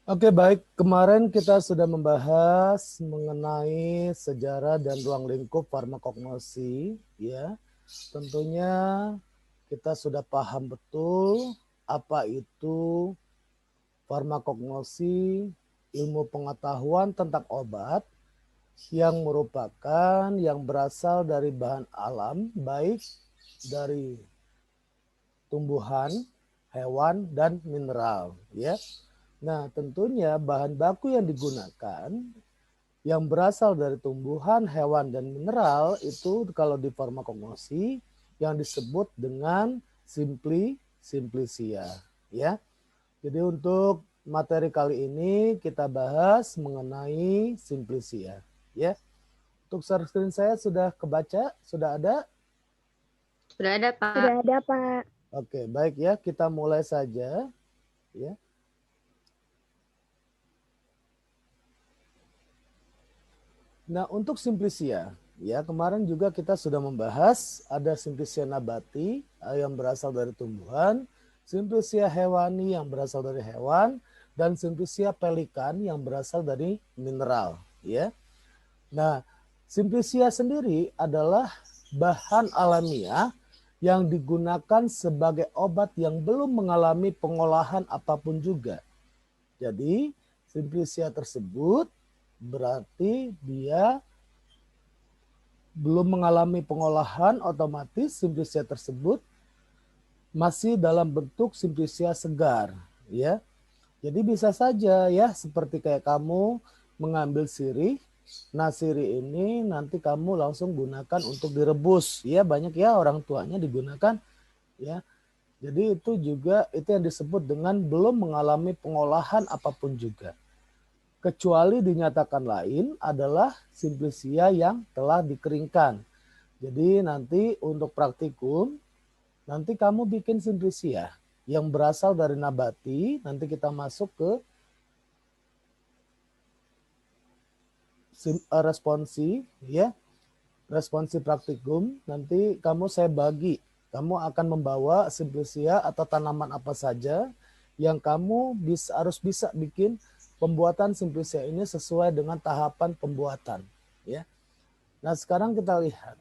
Oke, baik. Kemarin kita sudah membahas mengenai sejarah dan ruang lingkup farmakognosi, ya. Tentunya kita sudah paham betul apa itu farmakognosi, ilmu pengetahuan tentang obat yang merupakan yang berasal dari bahan alam, baik dari tumbuhan, hewan, dan mineral, ya. Nah, tentunya bahan baku yang digunakan yang berasal dari tumbuhan, hewan, dan mineral itu kalau di farmakognosi yang disebut dengan simplicia, ya. Jadi untuk materi kali ini kita bahas mengenai simplicia, ya. Untuk share screen saya sudah kebaca, sudah ada? Sudah ada, Pak. Sudah ada, Pak. Oke, baik ya, kita mulai saja, ya. Nah, untuk simplicia, ya kemarin juga kita sudah membahas ada simplicia nabati yang berasal dari tumbuhan, simplicia hewani yang berasal dari hewan, dan simplicia pelikan yang berasal dari mineral, ya. Nah, simplicia sendiri adalah bahan alamiah yang digunakan sebagai obat yang belum mengalami pengolahan apapun juga. Jadi, simplicia tersebut berarti dia belum mengalami pengolahan, otomatis simplicia tersebut masih dalam bentuk simplicia segar, ya. Jadi bisa saja ya seperti kayak kamu mengambil sirih. Nah, sirih ini nanti kamu langsung gunakan untuk direbus, ya. Banyak ya orang tuanya digunakan, ya. Jadi itu juga itu yang disebut dengan belum mengalami pengolahan apapun juga. Kecuali dinyatakan lain adalah simplicia yang telah dikeringkan. Jadi nanti untuk praktikum, nanti kamu bikin simplicia yang berasal dari nabati, nanti kita masuk ke responsi, ya. Responsi praktikum, nanti saya bagi. Kamu akan membawa simplicia atau tanaman apa saja yang kamu harus bisa bikin pembuatan simplicia ini sesuai dengan tahapan pembuatan, ya. Nah, sekarang kita lihat.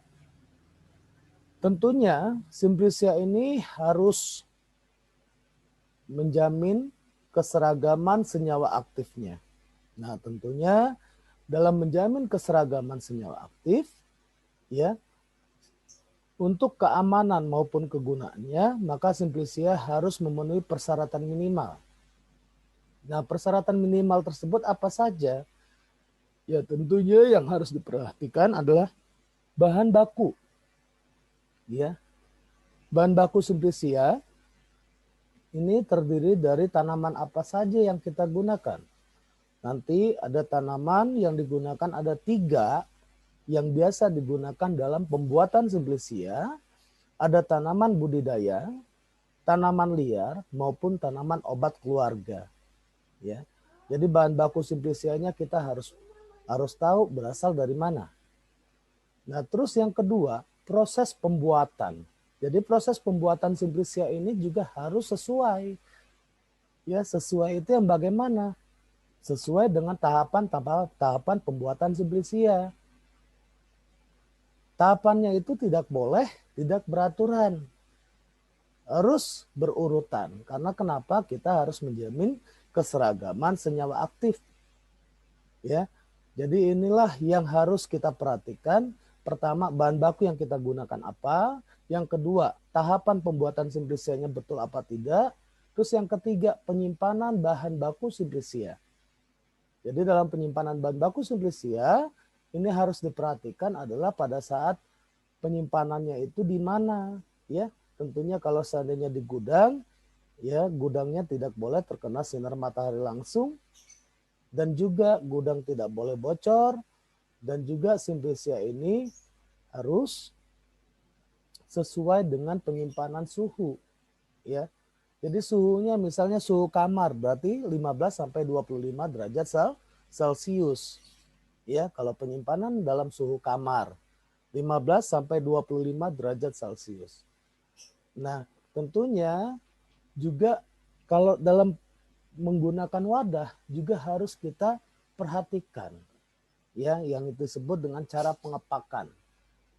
Tentunya simplicia ini harus menjamin keseragaman senyawa aktifnya. Nah, tentunya dalam menjamin keseragaman senyawa aktif, ya, untuk keamanan maupun kegunaannya, maka simplicia harus memenuhi persyaratan minimal. Nah, persyaratan minimal tersebut apa saja? Ya, tentunya yang harus diperhatikan adalah bahan baku. Ya. Bahan baku simplicia ini terdiri dari tanaman apa saja yang kita gunakan. Nanti ada tanaman yang digunakan, ada 3 yang biasa digunakan dalam pembuatan simplicia. Ada tanaman budidaya, tanaman liar, maupun tanaman obat keluarga. Ya. Jadi bahan baku simplicianya kita harus tahu berasal dari mana. Nah, terus yang kedua, proses pembuatan. Jadi proses pembuatan simplicia ini juga harus sesuai. Ya, sesuai itu yang bagaimana? Sesuai dengan tahapan pembuatan simplicia. Tahapannya itu tidak boleh tidak beraturan. Harus berurutan. Karena kenapa? Kita harus menjamin keseragaman senyawa aktif. Ya. Jadi inilah yang harus kita perhatikan. Pertama, bahan baku yang kita gunakan apa? Yang kedua, tahapan pembuatan simplicianya betul apa tidak? Terus yang ketiga, penyimpanan bahan baku simplicia. Jadi dalam penyimpanan bahan baku simplicia, ini harus diperhatikan adalah pada saat penyimpanannya itu di mana, ya. Tentunya kalau seandainya di gudang, ya gudangnya tidak boleh terkena sinar matahari langsung, dan juga gudang tidak boleh bocor, dan juga simplicia ini harus sesuai dengan penyimpanan suhu, ya. Jadi suhunya misalnya suhu kamar berarti 15 sampai 25 derajat Celcius. Ya, kalau penyimpanan dalam suhu kamar 15 sampai 25 derajat Celcius. Nah, tentunya juga kalau dalam menggunakan wadah juga harus kita perhatikan, ya, yang itu disebut dengan cara pengepakan,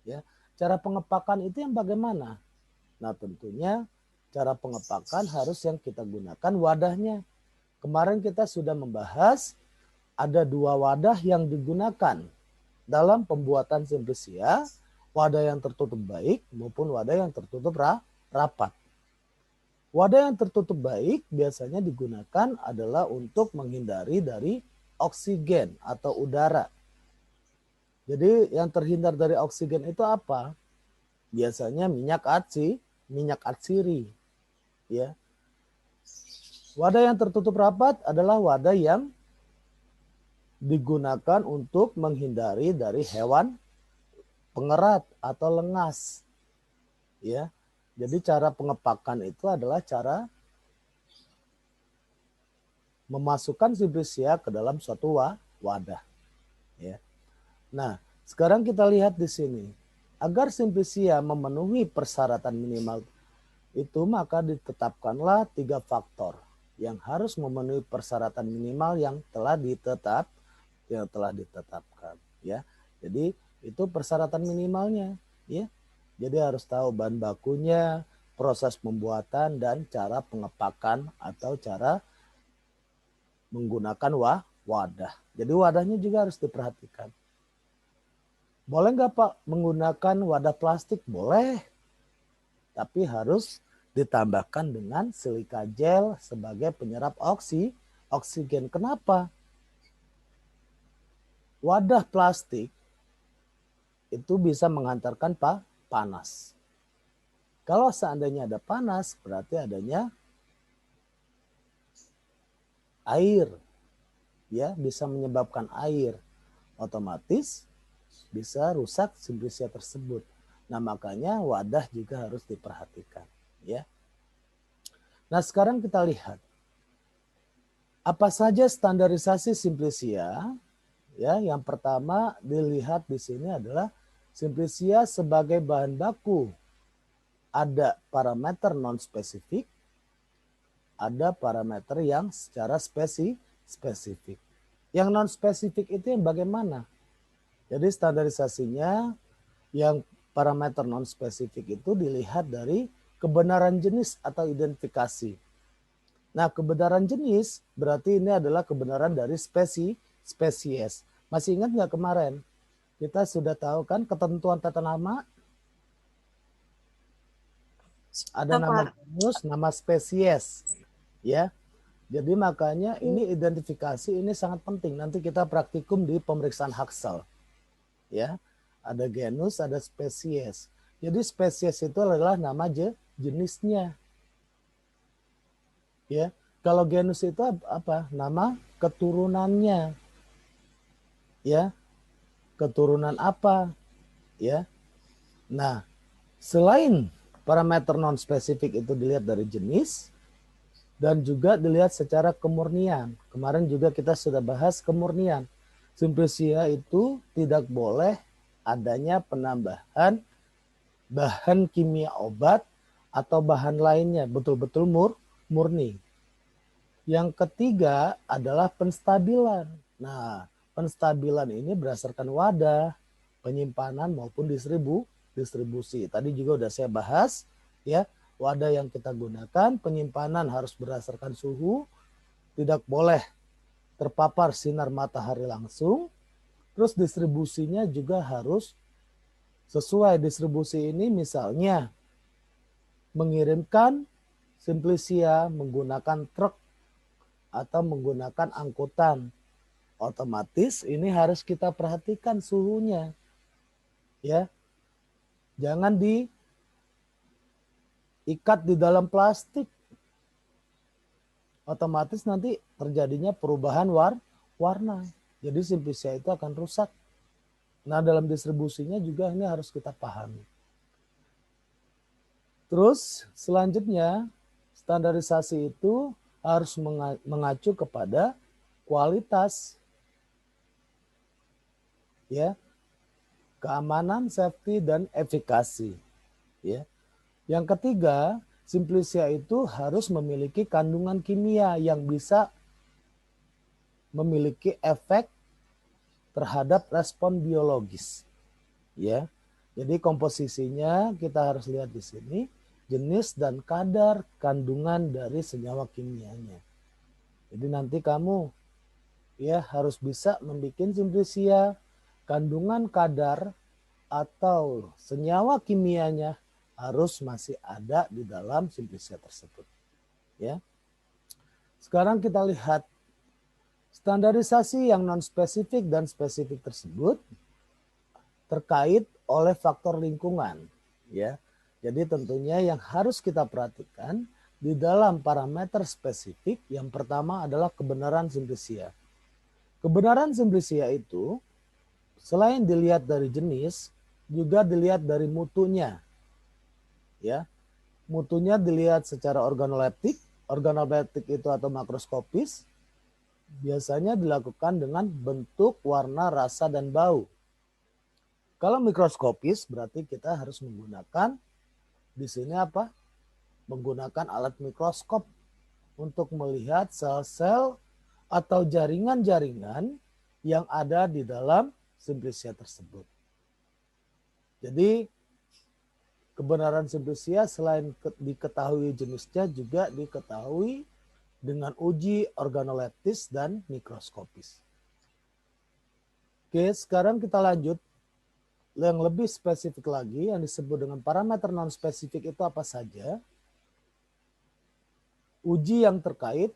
ya. Cara pengepakan itu yang bagaimana? Nah, tentunya cara pengepakan harus yang kita gunakan wadahnya. Kemarin kita sudah membahas ada 2 wadah yang digunakan dalam pembuatan simplisia, wadah yang tertutup baik maupun wadah yang tertutup rapat. Wadah yang tertutup baik biasanya digunakan adalah untuk menghindari dari oksigen atau udara. Jadi yang terhindar dari oksigen itu apa? Biasanya minyak atsiri, ya. Wadah yang tertutup rapat adalah wadah yang digunakan untuk menghindari dari hewan pengerat atau lengas, ya. Jadi cara pengepakan itu adalah cara memasukkan simplisia ke dalam suatu wadah, ya. Nah, sekarang kita lihat di sini. Agar simplisia memenuhi persyaratan minimal itu, maka ditetapkanlah 3 faktor yang harus memenuhi persyaratan minimal yang telah ditetapkan, ya. Jadi itu persyaratan minimalnya, ya. Jadi harus tahu bahan bakunya, proses pembuatan, dan cara pengepakan atau cara menggunakan wadah. Jadi wadahnya juga harus diperhatikan. Boleh nggak Pak menggunakan wadah plastik? Boleh. Tapi harus ditambahkan dengan silika gel sebagai penyerap oksigen. Kenapa? Wadah plastik itu bisa mengantarkan panas. Kalau seandainya ada panas, berarti adanya air, ya, bisa menyebabkan air, otomatis bisa rusak simplisia tersebut. Nah, makanya wadah juga harus diperhatikan, ya. Nah, sekarang kita lihat apa saja standarisasi simplisia. Ya, yang pertama dilihat di sini adalah simplisia sebagai bahan baku. Ada parameter non spesifik, ada parameter yang secara spesifik. Yang non spesifik itu yang bagaimana? Jadi standarisasinya yang parameter non spesifik itu dilihat dari kebenaran jenis atau identifikasi. Nah, kebenaran jenis berarti ini adalah kebenaran dari spesies. Masih ingat nggak kemarin? Kita sudah tahu kan ketentuan tata nama? Ada nama genus, nama spesies, ya. Jadi makanya ini identifikasi ini sangat penting. Nanti kita praktikum di pemeriksaan Haksel, ya. Ada genus, ada spesies. Jadi spesies itu adalah nama jenisnya, ya. Kalau genus itu apa? Nama keturunannya, ya. Keturunan apa, ya. Nah, selain parameter non spesifik itu dilihat dari jenis dan juga dilihat secara kemurnian. Kemarin juga kita sudah bahas kemurnian. Simplisia itu tidak boleh adanya penambahan bahan kimia obat atau bahan lainnya, betul-betul murni. Yang ketiga adalah penstabilan. Nah, penstabilan ini berdasarkan wadah, penyimpanan maupun distribusi. Tadi juga udah saya bahas, ya. Wadah yang kita gunakan, penyimpanan harus berdasarkan suhu, tidak boleh terpapar sinar matahari langsung. Terus distribusinya juga harus sesuai. Distribusi ini misalnya mengirimkan simplisia menggunakan truk atau menggunakan angkutan, otomatis ini harus kita perhatikan suhunya, ya. Jangan diikat di dalam plastik, otomatis nanti terjadinya perubahan warna. Jadi simplisia itu akan rusak. Nah, dalam distribusinya juga ini harus kita pahami. Terus selanjutnya standarisasi itu harus mengacu kepada kualitas, ya, keamanan, safety, dan efikasi, ya. Yang ketiga, Simplicia itu harus memiliki kandungan kimia yang bisa memiliki efek terhadap respon biologis. Ya. Jadi komposisinya kita harus lihat di sini jenis dan kadar kandungan dari senyawa kimianya. Jadi nanti kamu ya harus bisa membuat simplicia, kandungan kadar atau senyawa kimianya harus masih ada di dalam simplicia tersebut. Ya. Sekarang kita lihat standarisasi yang non-spesifik dan spesifik tersebut terkait oleh faktor lingkungan. Ya. Jadi tentunya yang harus kita perhatikan di dalam parameter spesifik yang pertama adalah kebenaran simplicia. Kebenaran simplicia itu selain dilihat dari jenis, juga dilihat dari mutunya. Ya. Mutunya dilihat secara organoleptik. Organoleptik itu atau makroskopis biasanya dilakukan dengan bentuk, warna, rasa, dan bau. Kalau mikroskopis berarti kita harus menggunakan di sini apa? Menggunakan alat mikroskop untuk melihat sel-sel atau jaringan-jaringan yang ada di dalam simplicia tersebut. Jadi kebenaran simplicia selain diketahui jenisnya juga diketahui dengan uji organoleptis dan mikroskopis. Oke, sekarang kita lanjut. Yang lebih spesifik lagi yang disebut dengan parameter non-spesifik itu apa saja? Uji yang terkait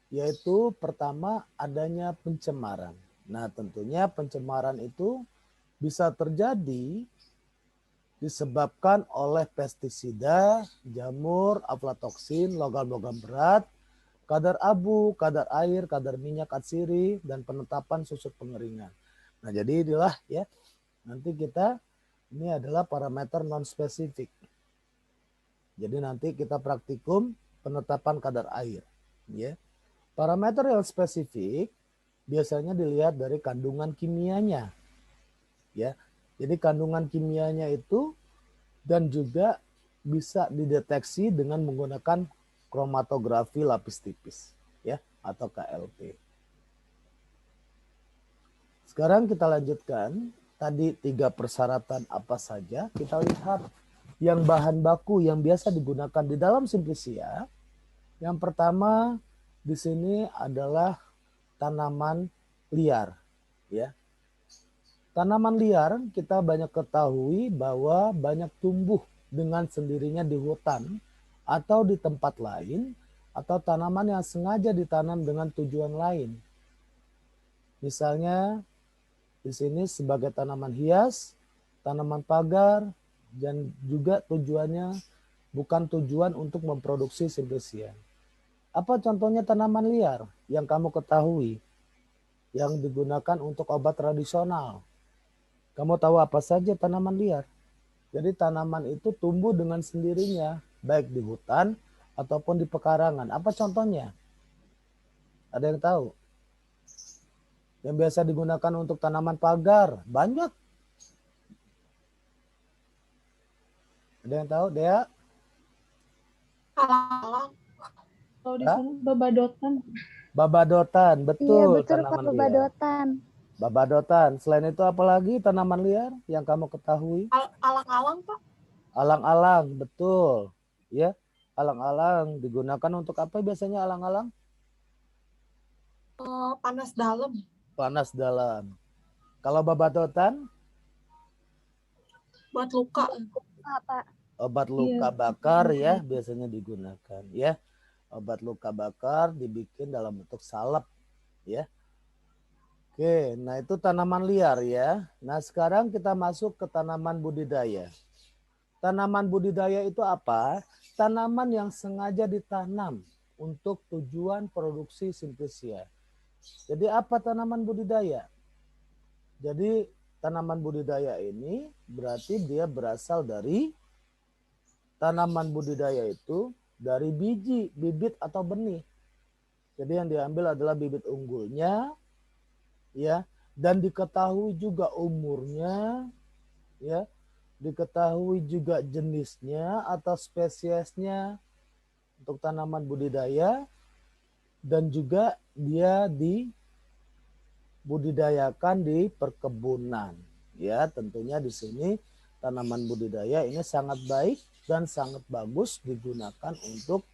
yaitu pertama adanya pencemaran. Nah tentunya pencemaran itu bisa terjadi disebabkan oleh pestisida, jamur, aflatoksin, logam-logam berat, kadar abu, kadar air, kadar minyak atsiri, dan penetapan susut pengeringan. Nah jadi inilah ya. Nanti kita, ini adalah parameter non-spesifik. Jadi nanti kita praktikum penetapan kadar air. Ya. Parameter yang spesifik biasanya dilihat dari kandungan kimianya. Ya. Jadi kandungan kimianya itu dan juga bisa dideteksi dengan menggunakan kromatografi lapis tipis. Ya, atau KLP. Sekarang kita lanjutkan. Tadi 3 persyaratan apa saja. Kita lihat yang bahan baku yang biasa digunakan di dalam simplicia. Yang pertama di sini adalah tanaman liar. Ya. Tanaman liar kita banyak ketahui bahwa banyak tumbuh dengan sendirinya di hutan atau di tempat lain atau tanaman yang sengaja ditanam dengan tujuan lain. Misalnya di sini sebagai tanaman hias, tanaman pagar, dan juga tujuannya bukan tujuan untuk memproduksi simplicia. Apa contohnya tanaman liar yang kamu ketahui yang digunakan untuk obat tradisional? Kamu tahu apa saja tanaman liar? Jadi tanaman itu tumbuh dengan sendirinya, baik di hutan ataupun di pekarangan. Apa contohnya? Ada yang tahu? Yang biasa digunakan untuk tanaman pagar. Banyak. Ada yang tahu, Dea? Alang-alang. Kalau di Hah? sini babadotan. Babadotan, betul. Iya betul tanaman Pak, liar. babadotan. Babadotan. Selain itu apa lagi tanaman liar yang kamu ketahui? Alang-alang, Pak. Alang-alang, betul. Ya, alang-alang digunakan untuk apa biasanya alang-alang? Panas dalam. Panas dalam. Kalau babadotan? Buat luka. Pak. Obat luka bakar ya biasanya digunakan ya. Obat luka bakar dibikin dalam bentuk salep ya. Oke, nah itu tanaman liar ya. Nah sekarang kita masuk ke tanaman budidaya. Tanaman budidaya itu apa? Tanaman yang sengaja ditanam untuk tujuan produksi simplicia. Jadi apa tanaman budidaya? Jadi tanaman budidaya ini berarti dia berasal dari tanaman budidaya itu dari biji, bibit atau benih. Jadi yang diambil adalah bibit unggulnya, ya, dan diketahui juga umurnya, ya, diketahui juga jenisnya atau spesiesnya, untuk tanaman budidaya, dan juga dia dibudidayakan di perkebunan. Ya, tentunya di sini tanaman budidaya ini sangat baik dan sangat bagus digunakan untuk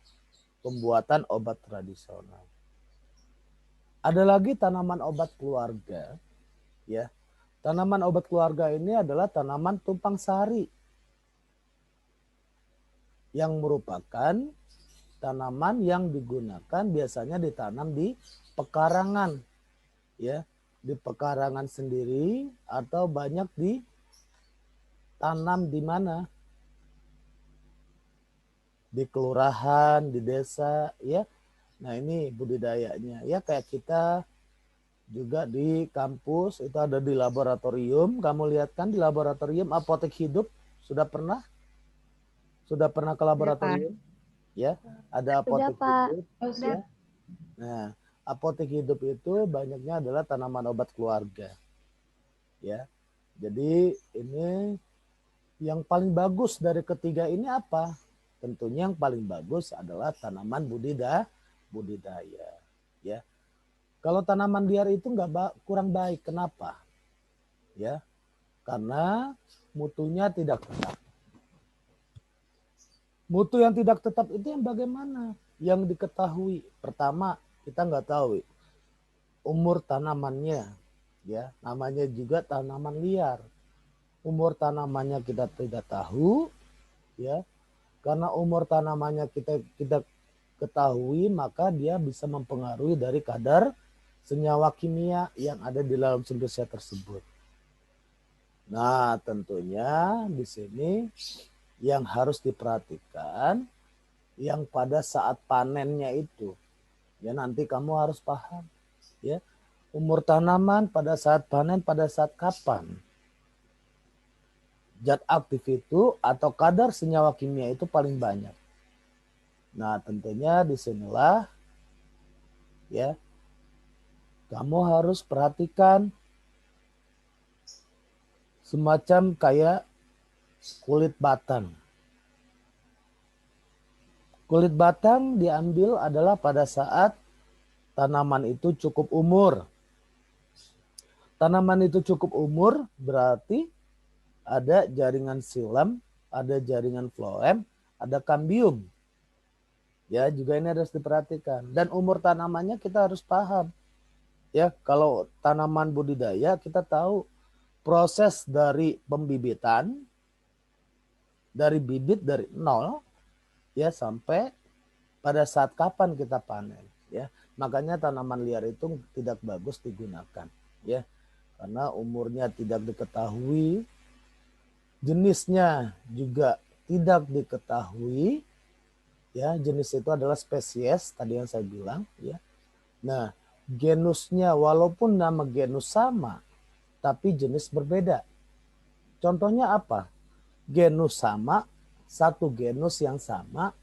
pembuatan obat tradisional. Ada lagi tanaman obat keluarga, ya. Tanaman obat keluarga ini adalah tanaman tumpang sari yang merupakan tanaman yang digunakan biasanya ditanam di pekarangan, ya, di pekarangan sendiri atau banyak ditanam di mana? Di kelurahan, di desa, ya. Nah, ini budidayanya. Ya, kayak kita juga di kampus itu ada di laboratorium. Kamu lihat kan di laboratorium apotek hidup sudah pernah? Sudah pernah ke laboratorium? Ya, ada apotek Pak. hidup. Ya. Nah, apotek hidup itu banyaknya adalah tanaman obat keluarga. Ya. Jadi ini yang paling bagus dari ketiga ini apa? Tentunya yang paling bagus adalah tanaman budidaya. Ya. Kalau tanaman liar itu kurang baik. Kenapa? Ya, karena mutunya tidak tetap. Mutu yang tidak tetap itu yang bagaimana? Yang diketahui. Pertama, kita nggak tahu umur tanamannya. Ya, namanya juga tanaman liar. Umur tanamannya kita tidak tahu, ya. Karena umur tanamannya kita ketahui, maka dia bisa mempengaruhi dari kadar senyawa kimia yang ada di dalam simbiosia tersebut. Nah, tentunya di sini yang harus diperhatikan yang pada saat panennya itu. Ya, nanti kamu harus paham, ya. Umur tanaman pada saat panen pada saat kapan? Zat aktif itu atau kadar senyawa kimia itu paling banyak. Nah, tentunya disinilah, ya, kamu harus perhatikan semacam kayak kulit batang. Kulit batang diambil adalah pada saat tanaman itu cukup umur. Tanaman itu cukup umur berarti ada jaringan silam, ada jaringan floem, ada kambium. Ya, juga ini harus diperhatikan. Dan umur tanamannya kita harus paham. Ya, kalau tanaman budidaya kita tahu proses dari pembibitan, dari bibit dari nol, ya, sampai pada saat kapan kita panen, ya. Makanya tanaman liar itu tidak bagus digunakan, ya, karena umurnya tidak diketahui, jenisnya juga tidak diketahui, ya. Jenis itu adalah spesies tadi yang saya bilang, ya. Nah, genusnya walaupun nama genus sama, tapi jenis berbeda. Contohnya apa? Genus sama, satu genus yang sama,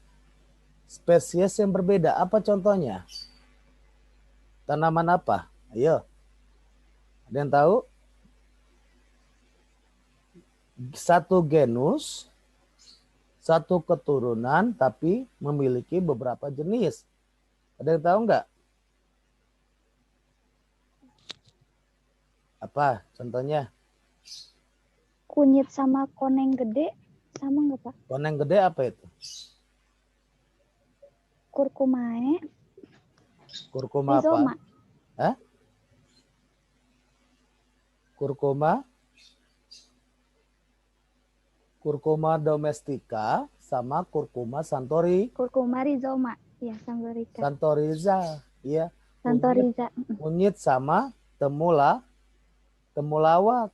spesies yang berbeda. Apa contohnya? Tanaman apa? Ayo. Ada yang tahu? Satu genus, satu keturunan, tapi memiliki beberapa jenis. Ada yang tahu nggak? Apa contohnya? Kunyit sama koneng gede sama nggak Pak? Koneng gede apa itu? Kurkumae, Kurkuma apa? rhizoma. Hah? Kurkuma? Kurkuma domestica sama kurkuma Kurkuma rhizoma. Ya, santorica. santoriza, ya. Santoriza. Kunyit sama temulawak,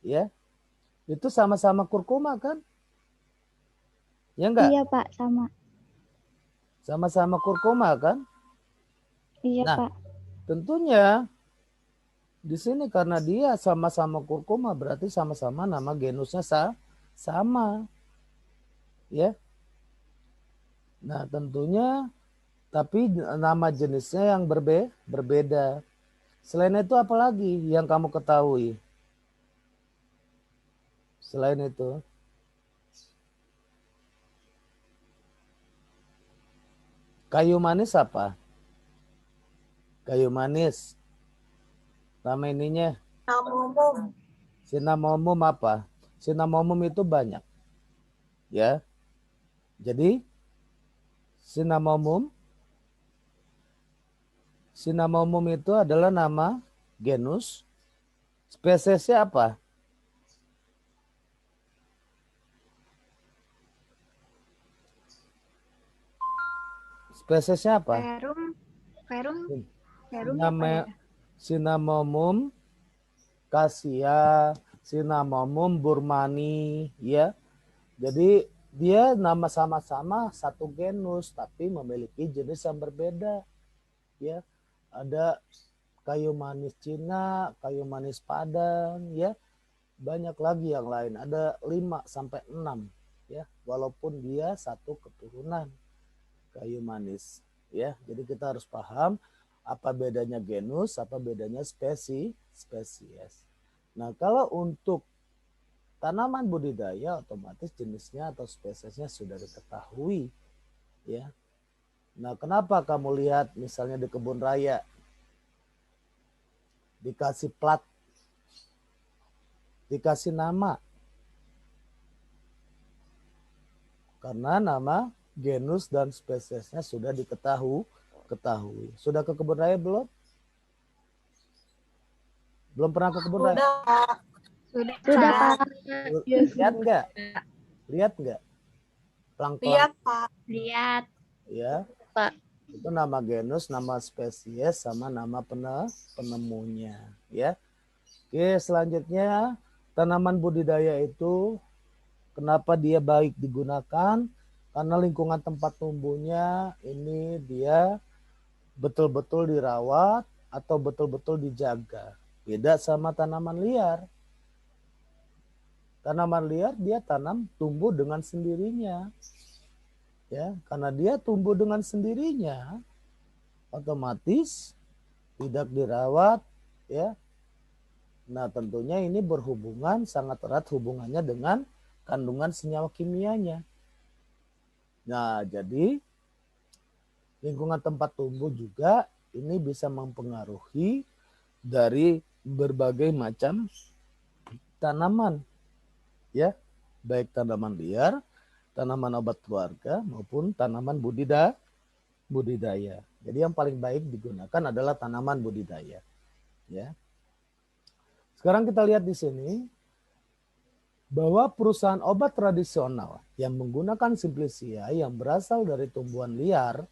ya. Itu sama-sama kurkuma kan? Ya enggak? Iya Pak, sama. Sama-sama kurkuma kan? Iya Nah, Pak. tentunya di sini karena dia sama-sama kurkuma berarti sama-sama nama genusnya sama, ya. Nah, tentunya tapi nama jenisnya yang berbeda. Selain itu apa lagi yang kamu ketahui? Selain itu, Kayu manis apa? Kayu manis. Nama ininya. Namomum. Cinnamomum apa? Cinnamomum itu banyak. Ya. Jadi Cinnamomum itu adalah nama genus. Spesiesnya apa? Spesiesnya apa? Verum Cinnamomum cassia, Cinnamomum burmani, ya. Jadi dia nama sama-sama satu genus tapi memiliki jenis yang berbeda, ya. Ada kayu manis Cina, kayu manis Padang, ya. Banyak lagi yang lain, ada 5 sampai 6, ya. Walaupun dia satu keturunan kayu manis, ya. Jadi kita harus paham apa bedanya genus, apa bedanya spesies. Nah, kalau untuk tanaman budidaya otomatis jenisnya atau spesiesnya sudah diketahui, ya. Nah, kenapa kamu lihat misalnya di kebun raya dikasih plat, dikasih nama? Karena nama genus dan spesiesnya sudah diketahui. Sudah ke kebun raya belum? Belum pernah ke kebun raya? Sudah, Pak. Lihat nggak? Lihat nggak? Pelang-pelang. Lihat, Pak. Lihat. Ya. Pak. Itu nama genus, nama spesies, sama nama penemunya. Ya. Oke, selanjutnya tanaman budidaya itu kenapa dia baik digunakan? Karena lingkungan tempat tumbuhnya ini dia betul-betul dirawat atau betul-betul dijaga. Beda sama tanaman liar. Tanaman liar dia tumbuh dengan sendirinya. Ya, karena dia tumbuh dengan sendirinya, otomatis tidak dirawat, ya. Nah, tentunya ini berhubungan sangat erat hubungannya dengan kandungan senyawa kimianya. Nah, jadi lingkungan tempat tumbuh juga ini bisa mempengaruhi dari berbagai macam tanaman, ya, baik tanaman liar, tanaman obat keluarga maupun tanaman budidaya. Jadi yang paling baik digunakan adalah tanaman budidaya, ya. Sekarang kita lihat di sini bahwa perusahaan obat tradisional yang menggunakan Simplicia yang berasal dari tumbuhan liar,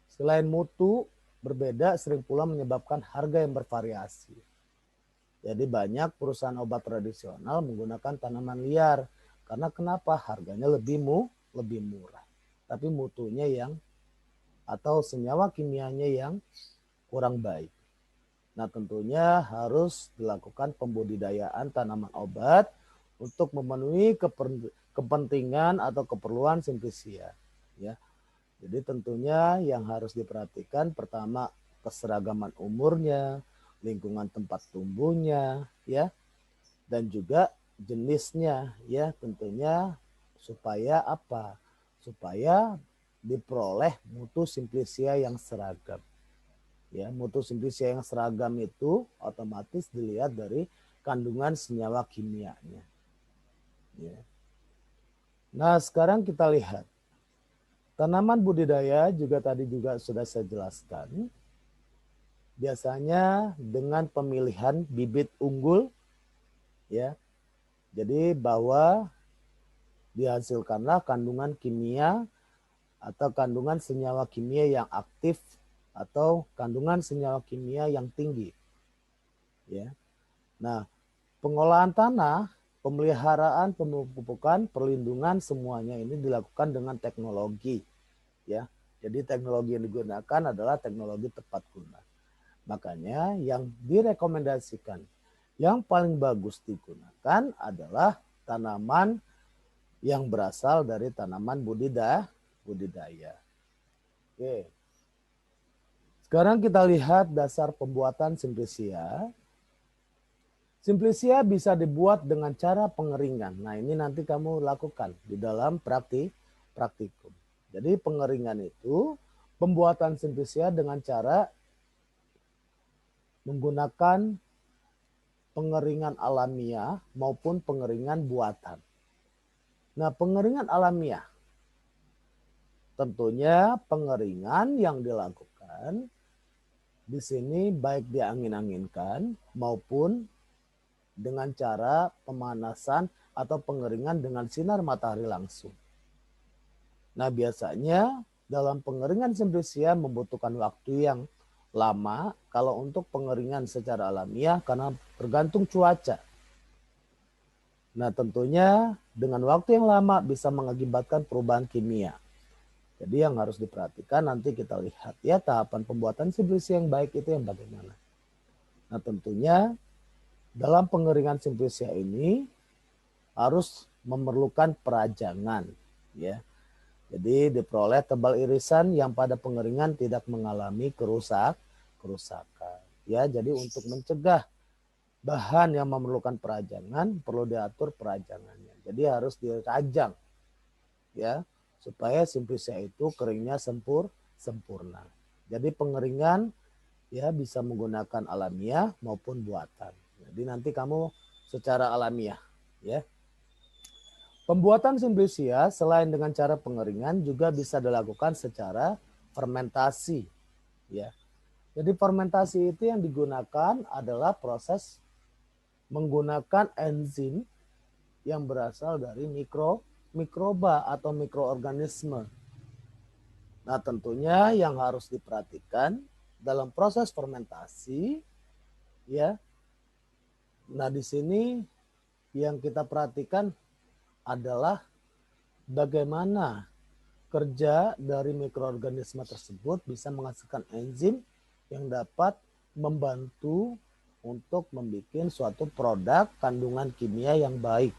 selain mutu berbeda, sering pula menyebabkan harga yang bervariasi. Jadi banyak perusahaan obat tradisional menggunakan tanaman liar. Karena kenapa? Harganya lebih murah. Tapi mutunya atau senyawa kimianya yang kurang baik. Nah, tentunya harus dilakukan pembudidayaan tanaman obat untuk memenuhi kepentingan atau keperluan Simplicia, ya. Jadi tentunya yang harus diperhatikan pertama keseragaman umurnya, lingkungan tempat tumbuhnya, ya, dan juga jenisnya, ya, tentunya supaya apa? Supaya diperoleh mutu Simplicia yang seragam. Ya, mutu Simplicia yang seragam itu otomatis dilihat dari kandungan senyawa kimianya. Ya. Nah, sekarang kita lihat tanaman budidaya juga tadi juga sudah saya jelaskan. Biasanya dengan pemilihan bibit unggul, ya. Jadi bahwa dihasilkanlah kandungan kimia atau kandungan senyawa kimia yang aktif atau kandungan senyawa kimia yang tinggi. Ya. Nah, pengolahan tanah, pemeliharaan, pemupukan, perlindungan semuanya ini dilakukan dengan teknologi, ya. Jadi teknologi yang digunakan adalah teknologi tepat guna. Makanya yang direkomendasikan yang paling bagus digunakan adalah tanaman yang berasal dari tanaman budidaya. Oke. Sekarang kita lihat dasar pembuatan Simplicia. Simplicia bisa dibuat dengan cara pengeringan. Nah, ini nanti kamu lakukan di dalam praktikum. Jadi pengeringan itu pembuatan simplisia dengan cara menggunakan pengeringan alamiah maupun pengeringan buatan. Nah, pengeringan alamiah tentunya pengeringan yang dilakukan di sini baik diangin-anginkan maupun dengan cara pemanasan atau pengeringan dengan sinar matahari langsung. Nah, biasanya dalam pengeringan simplisia membutuhkan waktu yang lama kalau untuk pengeringan secara alamiah karena tergantung cuaca. Nah, tentunya dengan waktu yang lama bisa mengakibatkan perubahan kimia. Jadi yang harus diperhatikan nanti kita lihat ya tahapan pembuatan simplisia yang baik itu yang bagaimana. Nah, tentunya dalam pengeringan simplisia ini harus memerlukan perajangan ya. Jadi diperoleh tebal irisan yang pada pengeringan tidak mengalami kerusakan. Ya, jadi untuk mencegah bahan yang memerlukan perajangan perlu diatur perajangannya. Jadi harus dirajang ya supaya simplisia itu keringnya sempurna. Jadi pengeringan ya bisa menggunakan alamiah maupun buatan. Jadi nanti kamu secara alamiah ya. Pembuatan simplisia selain dengan cara pengeringan juga bisa dilakukan secara fermentasi ya. Jadi fermentasi itu yang digunakan adalah proses menggunakan enzim yang berasal dari mikroba atau mikroorganisme. Nah, tentunya yang harus diperhatikan dalam proses fermentasi ya. Nah, di sini yang kita perhatikan adalah bagaimana kerja dari mikroorganisme tersebut bisa menghasilkan enzim yang dapat membantu untuk membuat suatu produk kandungan kimia yang baik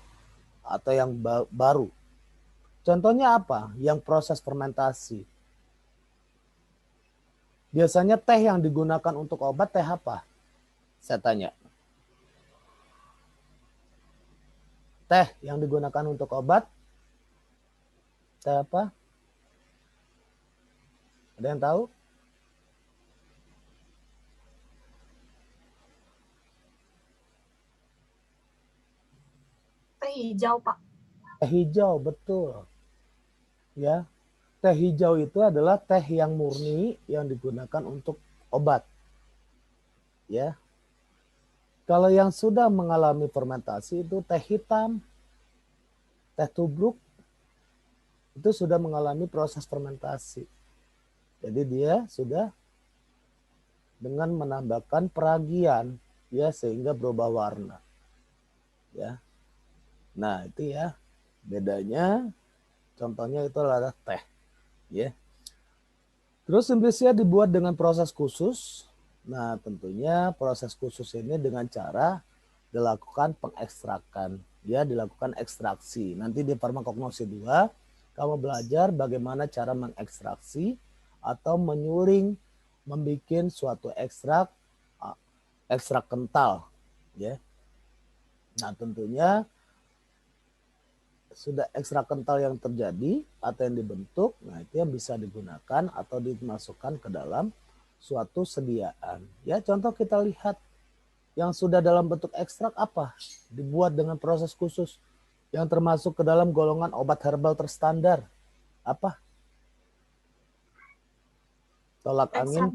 atau yang baru. Contohnya apa? Yang proses fermentasi. Biasanya teh yang digunakan untuk obat teh apa? Saya tanya. Teh yang digunakan untuk obat teh apa? Ada yang tahu? Teh hijau, Pak. Teh hijau, betul. Ya. Teh hijau itu adalah teh yang murni yang digunakan untuk obat. Ya. Kalau yang sudah mengalami fermentasi itu teh hitam, teh tubruk, itu sudah mengalami proses fermentasi. Jadi dia sudah dengan menambahkan peragian ya sehingga berubah warna. Ya. Nah, itu ya bedanya. Contohnya itu adalah teh, ya. Terus simplisia dibuat dengan proses khusus. Nah, tentunya proses khusus ini dengan cara dilakukan pengekstrakan, ya, dilakukan ekstraksi. Nanti di farmakognosi 2 kamu belajar bagaimana cara mengekstraksi atau menyuling membuat suatu ekstrak kental, ya. Nah, tentunya sudah ekstrak kental yang terjadi atau yang dibentuk, nah itu yang bisa digunakan atau dimasukkan ke dalam suatu sediaan. Ya, contoh kita lihat yang sudah dalam bentuk ekstrak apa? Dibuat dengan proses khusus yang termasuk ke dalam golongan obat herbal terstandar. Apa? Tolak angin,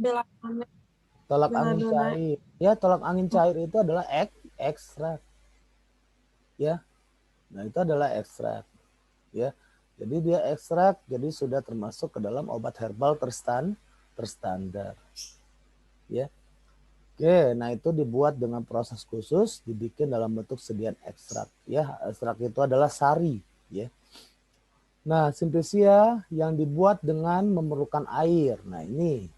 tolak angin cair. Ya, tolak angin cair itu adalah ekstrak. Ya. Nah, itu adalah ekstrak. Ya. Jadi dia ekstrak, jadi sudah termasuk ke dalam obat herbal terstandar. Ya. Oke, nah itu dibuat dengan proses khusus, dibikin dalam bentuk sediaan ekstrak. Ya, ekstrak itu adalah sari. Ya. Nah, simplisia yang dibuat dengan memerlukan air. Nah, ini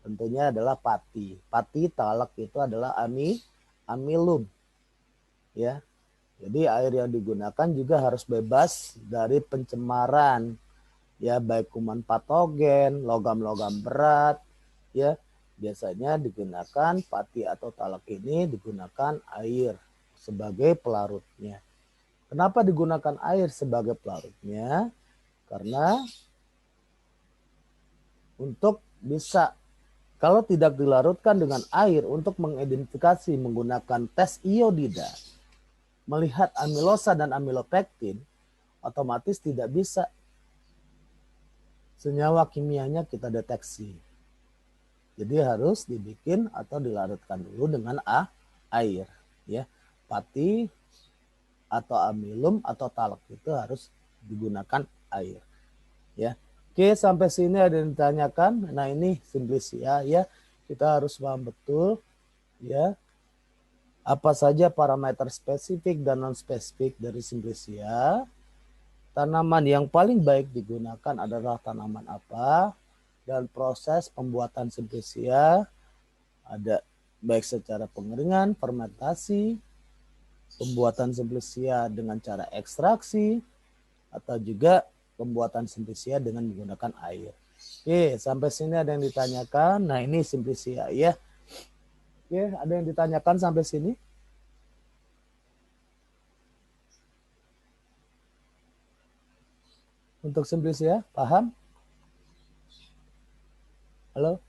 tentunya adalah pati. Pati talak itu adalah amilum. Ya. Jadi air yang digunakan juga harus bebas dari pencemaran, ya baik kuman patogen, logam-logam berat, ya biasanya digunakan pati atau talak ini digunakan air sebagai pelarutnya. Kenapa digunakan air sebagai pelarutnya? Karena untuk bisa, kalau tidak dilarutkan dengan air untuk mengidentifikasi menggunakan tes iodida, melihat amilosa dan amilopektin, otomatis tidak bisa senyawa kimianya kita deteksi. Jadi harus dibikin atau dilarutkan dulu dengan air, ya. Pati atau amilum atau talak itu harus digunakan air, ya. Oke, sampai sini ada yang ditanyakan. Nah, ini Simplicia, ya. Kita harus paham betul, ya, apa saja parameter spesifik dan non spesifik dari Simplicia. Tanaman yang paling baik digunakan adalah tanaman apa, dan proses pembuatan Simplicia ada baik secara pengeringan, fermentasi, pembuatan Simplicia dengan cara ekstraksi, atau juga pembuatan Simplicia dengan menggunakan air. Oke, sampai sini ada yang ditanyakan. Nah, ini Simplicia, ya. Oke, ada yang ditanyakan sampai sini? Untuk Simplicia, paham? Halo?